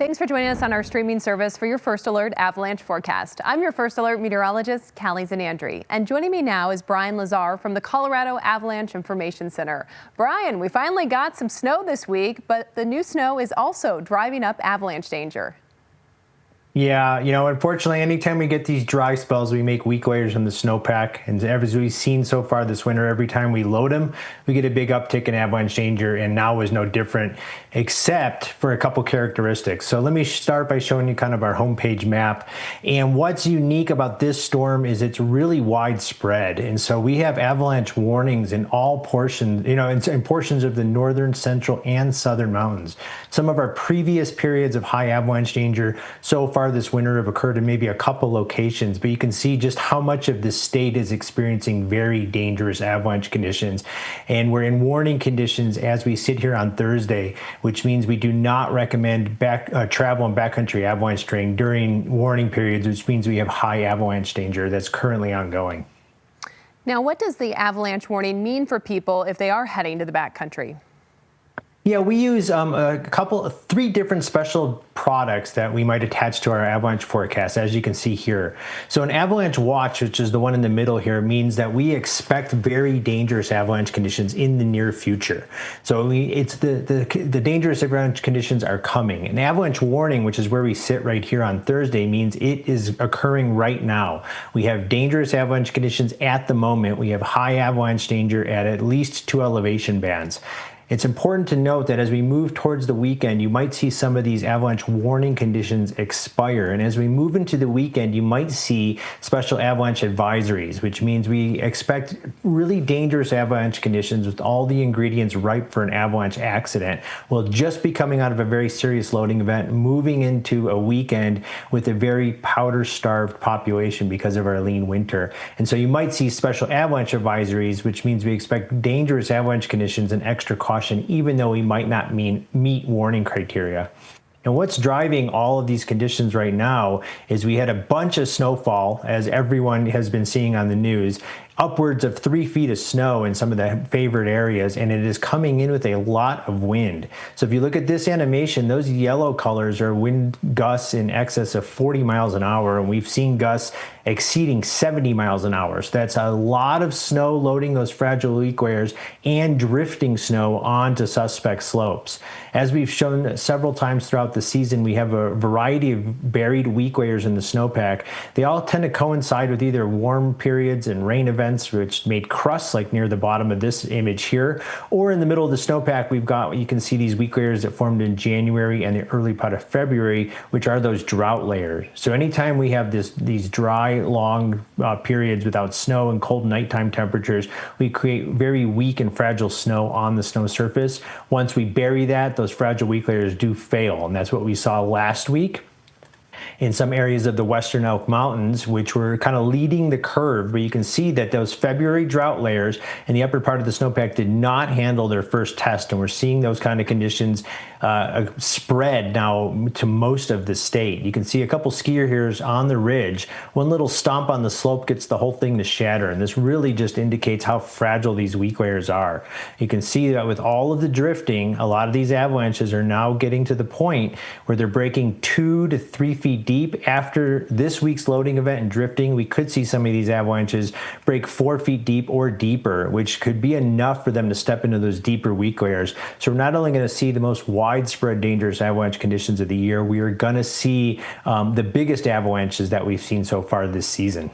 Thanks for joining us on our streaming service for your First Alert avalanche forecast. I'm your First Alert meteorologist, Callie Zanandri. And joining me now is Brian Lazar from the Colorado Avalanche Information Center. Brian, we finally got some snow this week, but the new snow is also driving up avalanche danger. Yeah, unfortunately, anytime we get these dry spells, we make weak layers in the snowpack. And as we've seen so far this winter, every time we load them, we get a big uptick in avalanche danger. And now is no different, except for a couple characteristics. So let me start by showing you kind of our homepage map. And what's unique about this storm is it's really widespread. And so we have avalanche warnings in all portions, in portions of the northern, central, and southern mountains. Some of our previous periods of high avalanche danger so far this winter have occurred in maybe a couple locations, but you can see just how much of the state is experiencing very dangerous avalanche conditions. And we're in warning conditions as we sit here on Thursday, which means we do not recommend travel and backcountry avalanche terrain during warning periods, which means we have high avalanche danger that's currently ongoing. Now, what does the avalanche warning mean for people if they are heading to the backcountry? Yeah, we use three different special products that we might attach to our avalanche forecast, as you can see here. So an avalanche watch, which is the one in the middle here, means that we expect very dangerous avalanche conditions in the near future. So it's the dangerous avalanche conditions are coming. An avalanche warning, which is where we sit right here on Thursday, means it is occurring right now. We have dangerous avalanche conditions at the moment. We have high avalanche danger at least 2 elevation bands. It's important to note that as we move towards the weekend, you might see some of these avalanche warning conditions expire. And as we move into the weekend, you might see special avalanche advisories, which means we expect really dangerous avalanche conditions with all the ingredients ripe for an avalanche accident. We'll just be coming out of a very serious loading event, moving into a weekend with a very powder-starved population because of our lean winter. And so you might see special avalanche advisories, which means we expect dangerous avalanche conditions and extra caution, even though we might not meet warning criteria. And what's driving all of these conditions right now is we had a bunch of snowfall, as everyone has been seeing on the news, upwards of 3 feet of snow in some of the favored areas, and it is coming in with a lot of wind. So if you look at this animation, those yellow colors are wind gusts in excess of 40 miles an hour, and we've seen gusts exceeding 70 miles an hour. So that's a lot of snow loading those fragile weak layers and drifting snow onto suspect slopes. As we've shown several times throughout the season, we have a variety of buried weak layers in the snowpack. They all tend to coincide with either warm periods and rain events, which made crusts like near the bottom of this image here, or in the middle of the snowpack, you can see these weak layers that formed in January and the early part of February, which are those drought layers. So anytime we have these dry, long periods without snow and cold nighttime temperatures, we create very weak and fragile snow on the snow surface. Once we bury that, those fragile weak layers do fail, and that's what we saw last week in some areas of the Western Elk Mountains, which were kind of leading the curve, but you can see that those February drought layers in the upper part of the snowpack did not handle their first test, and we're seeing those kind of conditions spread now to most of the state. You can see a couple skier here on the ridge. One little stomp on the slope gets the whole thing to shatter, and this really just indicates how fragile these weak layers are. You can see that with all of the drifting, a lot of these avalanches are now getting to the point where they're breaking 2 to 3 feet deep. After this week's loading event and drifting, we could see some of these avalanches break 4 feet deep or deeper, which could be enough for them to step into those deeper weak layers. So we're not only going to see the most widespread dangerous avalanche conditions of the year, we are going to see the biggest avalanches that we've seen so far this season.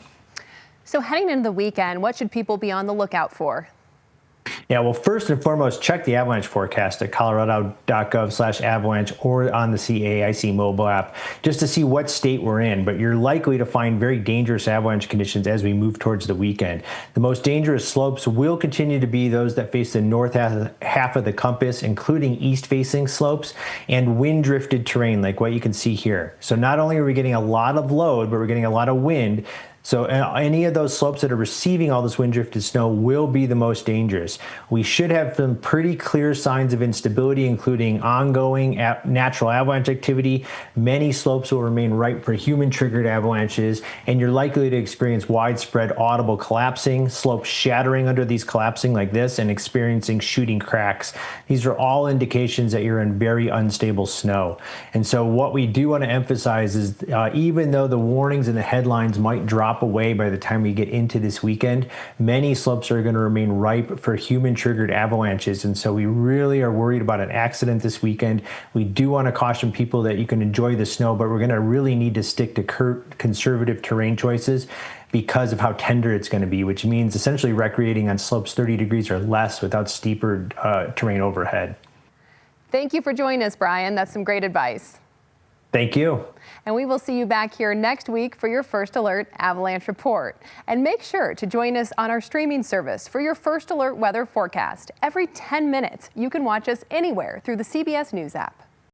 So heading into the weekend, what should people be on the lookout for? Yeah, well, first and foremost, check the avalanche forecast at colorado.gov/avalanche or on the CAIC mobile app just to see what state we're in. But you're likely to find very dangerous avalanche conditions as we move towards the weekend. The most dangerous slopes will continue to be those that face the north half of the compass, including east-facing slopes and wind-drifted terrain like what you can see here. So not only are we getting a lot of load, but we're getting a lot of wind. So any of those slopes that are receiving all this wind drifted snow will be the most dangerous. We should have some pretty clear signs of instability, including ongoing natural avalanche activity. Many slopes will remain ripe for human-triggered avalanches, and you're likely to experience widespread audible collapsing, slopes shattering under these collapsing like this, and experiencing shooting cracks. These are all indications that you're in very unstable snow. And so what we do want to emphasize is even though the warnings and the headlines might drop away by the time we get into this weekend, many slopes are going to remain ripe for human-triggered avalanches. And so we really are worried about an accident this weekend. We do want to caution people that you can enjoy the snow, but we're going to really need to stick to conservative terrain choices because of how tender it's going to be, which means essentially recreating on slopes 30 degrees or less without steeper terrain overhead. Thank you for joining us, Brian. That's some great advice. Thank you. And we will see you back here next week for your First Alert Avalanche Report. And make sure to join us on our streaming service for your First Alert weather forecast. Every 10 minutes, you can watch us anywhere through the CBS News app.